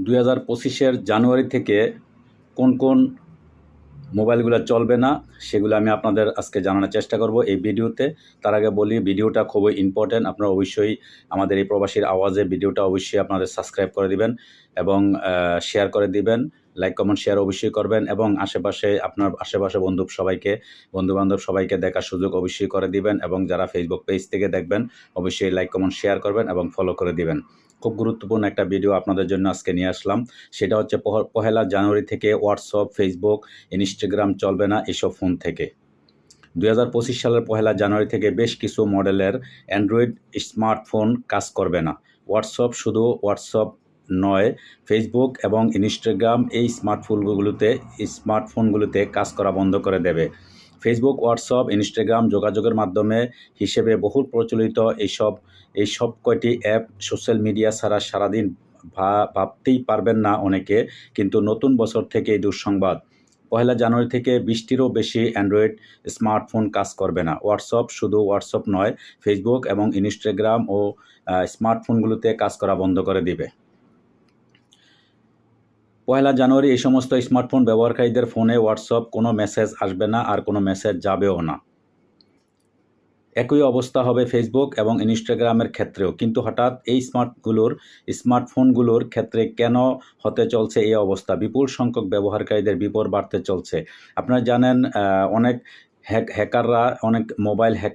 2025-এর জানুয়ারি থেকে কোন কোন মোবাইলগুলো চলবে না সেগুলো আমি আপনাদের আজকে জানানোর চেষ্টা করব এই ভিডিওতে। তার আগে বলি, ভিডিওটা খুবই ইম্পর্টেন্ট। আপনারা অবশ্যই আমাদের এই প্রবাসীর আওয়াজে ভিডিওটা অবশ্যই আপনাদের সাবস্ক্রাইব করে দিবেন এবং শেয়ার করে দিবেন। লাইক কমেন্ট শেয়ার অবশ্যই করবেন এবং আপনার আশেপাশে বন্ধুবান্ধব সবাইকে দেখার সুযোগ অবশ্যই করে দিবেন এবং যারা ফেসবুক পেজ থেকে দেখবেন অবশ্যই লাইক কমেন্ট শেয়ার করবেন এবং ফলো করে দিবেন। খুব গুরুত্বপূর্ণ একটা ভিডিও আপনাদের জন্য আজকে নিয়ে আসলাম। সেটা হচ্ছে পহেলা জানুয়ারি থেকে হোয়াটসঅ্যাপ, ফেসবুক, ইনস্টাগ্রাম চলবে না এসব ফোন থেকে। 2025 সালের পহেলা জানুয়ারি থেকে বেশ কিছু মডেলের অ্যান্ড্রয়েড স্মার্টফোন কাজ করবে না। শুধু হোয়াটসঅ্যাপ নয়, ফেসবুক এবং ইনস্টাগ্রাম এই স্মার্টফোনগুলোতে কাজ করা বন্ধ করে দেবে। ফেসবুক, হোয়াটসঅ্যাপ, ইনস্টাগ্রাম যোগাযোগের মাধ্যমে হিসেবে বহুল প্রচলিত এইসব কয়টি অ্যাপ সোশ্যাল মিডিয়া ছাড়া সারাদিন ভাবতেই পারবেন না অনেকে। কিন্তু নতুন বছর থেকে এই দুঃসংবাদ, পহেলা জানুয়ারি থেকে 20টিরও বেশি অ্যান্ড্রয়েড স্মার্টফোন কাজ করবে না। শুধু হোয়াটসঅ্যাপ নয়, ফেসবুক এবং ইনস্টাগ্রাম ও স্মার্টফোনগুলোতে কাজ করা বন্ধ করে দিবে। পহেলা জানুয়ারি এই সমস্ত স্মার্টফোন ব্যবহারকারীদের ফোনে হোয়াটসঅ্যাপ কোনো মেসেজ আসবে না, আর কোনো মেসেজ যাবেও না। একই অবস্থা হবে ফেসবুক এবং ইনস্টাগ্রামের ক্ষেত্রেও। কিন্তু হঠাৎ এই স্মার্টফোনগুলোর ক্ষেত্রে কেন হতে চলছে এই অবস্থা? বিপুল সংখ্যক ব্যবহারকারীদের বিপদ বাড়তে চলছে। আপনারা জানেন, অনেক হ্যাকাররা অনেক মোবাইল হ্যাক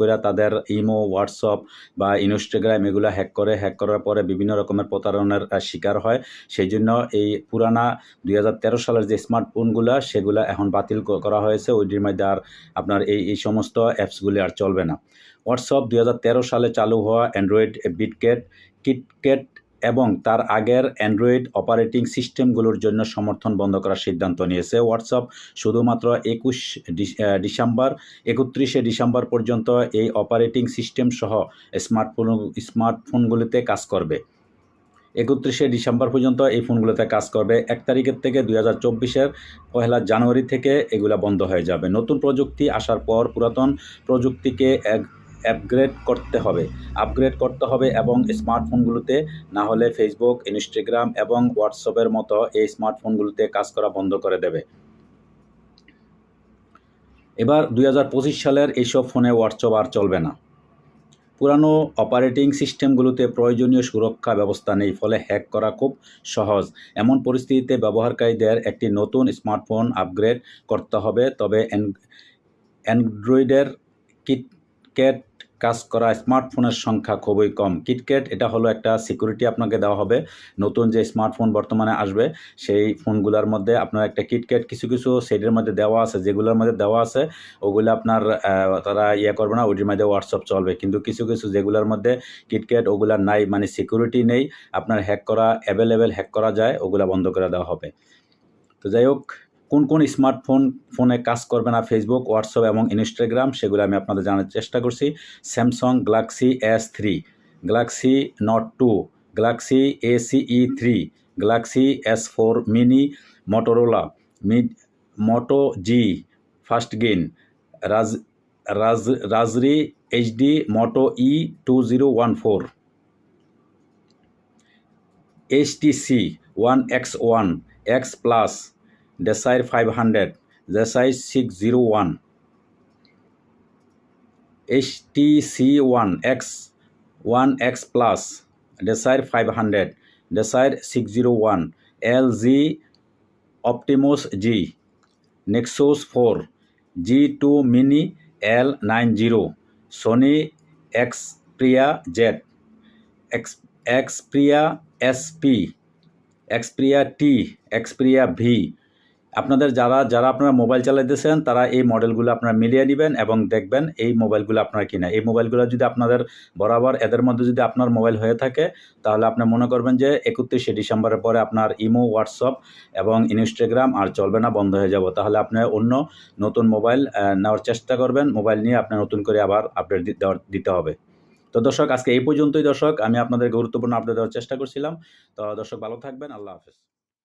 করে তাদের ইমো, হোয়াটসঅ্যাপ বা ইনস্টাগ্রাম এগুলো হ্যাক করার পরে বিভিন্ন রকমের প্রতারণার শিকার হয়। সেই জন্য এই পুরানা 2013 সালের যে স্মার্টফোনগুলো সেগুলো এখন বাতিল করা হয়েছে। ওইটির মধ্যে আর আপনার এই সমস্ত অ্যাপসগুলি আর চলবে না। হোয়াটসঅ্যাপ 2013 সালে চালু হওয়া অ্যান্ড্রয়েড কিটক্যাট এবং তার আগের অ্যান্ড্রয়েড অপারেটিং সিস্টেমগুলোর জন্য সমর্থন বন্ধ করার সিদ্ধান্ত নিয়েছে। হোয়াটসঅ্যাপ শুধুমাত্র 31শে ডিসেম্বর পর্যন্ত এই অপারেটিং সিস্টেম সহ স্মার্টফোনগুলিতে কাজ করবে। 31শে ডিসেম্বর পর্যন্ত এই ফোনগুলোতে কাজ করবে। 1 তারিখের থেকে 2024-এর পহেলা জানুয়ারি থেকে এগুলা বন্ধ হয়ে যাবে। নতুন প্রযুক্তি আসার পর পুরাতন প্রযুক্তিকে আপগ্রেড করতে হবে এবং স্মার্টফোনগুলোতে, না হলে ফেসবুক, ইনস্টাগ্রাম এবং হোয়াটসঅ্যাপের মতো এই স্মার্টফোনগুলোতে কাজ করা বন্ধ করে দেবে। এবার 2025 সালের এইসব ফোনে হোয়াটসঅ্যাপ আর চলবে না। পুরানো অপারেটিং সিস্টেমগুলোতে প্রয়োজনীয় সুরক্ষা ব্যবস্থা নেই, ফলে হ্যাক করা খুব সহজ। এমন পরিস্থিতিতে ব্যবহারকারীদের একটি নতুন স্মার্টফোন আপগ্রেড করতে হবে। তবে অ্যান্ড্রয়েডের কিটক্যাট কাজ করা স্মার্টফোনের সংখ্যা খুবই কম। কিটক্যাট এটা হলো একটা সিকিউরিটি আপনাকে দেওয়া হবে। নতুন যে স্মার্টফোন বর্তমানে আসবে সেই ফোনগুলোর মধ্যে আপনার একটা কিটক্যাট কিছু সেটের মধ্যে দেওয়া আছে, যেগুলোর মধ্যে দেওয়া আছে ওগুলো আপনার তারা করবে না, ওইটির মধ্যে হোয়াটসঅ্যাপ চলবে। কিন্তু কিছু যেগুলোর মধ্যে কিটক্যাট ওগুলা নাই, মানে সিকিউরিটি নেই, আপনার হ্যাক করা যায়, ওগুলা বন্ধ করে দেওয়া হবে। তো যাই হোক, কোন ফোনে কাজ করবে না ফেসবুক, হোয়াটসঅ্যাপ এবং ইনস্টাগ্রাম সেগুলো আমি আপনাদের জানার চেষ্টা করছি। Samsung Galaxy S3, Galaxy Note 2, Galaxy ACE3, Galaxy S4 mini, Motorola Moto G first gen, Razr HD, Moto E2014, HTC One X1, X Plus, Desire 500, Desire 601, HTC One X Plus, Desire 500, Desire 601, LG Optimus G, Nexus 4, G2 Mini L90, Sony Xperia Z, Xperia SP, Xperia T, Xperia V। আপনাদের যারা আপনারা mobile চালাইতেছেন তারা এই মডেলগুলো আপনারা মিলিয়ে নেবেন এবং দেখবেন এই মোবাইলগুলো আপনারা কিনা। এই মোবাইলগুলো যদি আপনাদের বরাবর এদের মধ্যে যদি আপনার মোবাইল হয়ে থাকে, তাহলে আপনি মনে করবেন যে 31শে ডিসেম্বরের পরে আপনার ইমো, হোয়াটসঅ্যাপ এবং ইনস্টাগ্রাম আর চলবে না, বন্ধ হয়ে যাব। তাহলে আপনি নতুন মোবাইল নেওয়ার চেষ্টা করবেন। মোবাইল নিয়ে আপনার নতুন করে আবার আপডেট দিতে হবে। তো দর্শক, আজকে এই পর্যন্তই। দর্শক, আমি আপনাদের গুরুত্বপূর্ণ আপডেট দেওয়ার চেষ্টা করছিলাম। তো দর্শক, ভালো থাকবেন। আল্লাহ হাফেজ।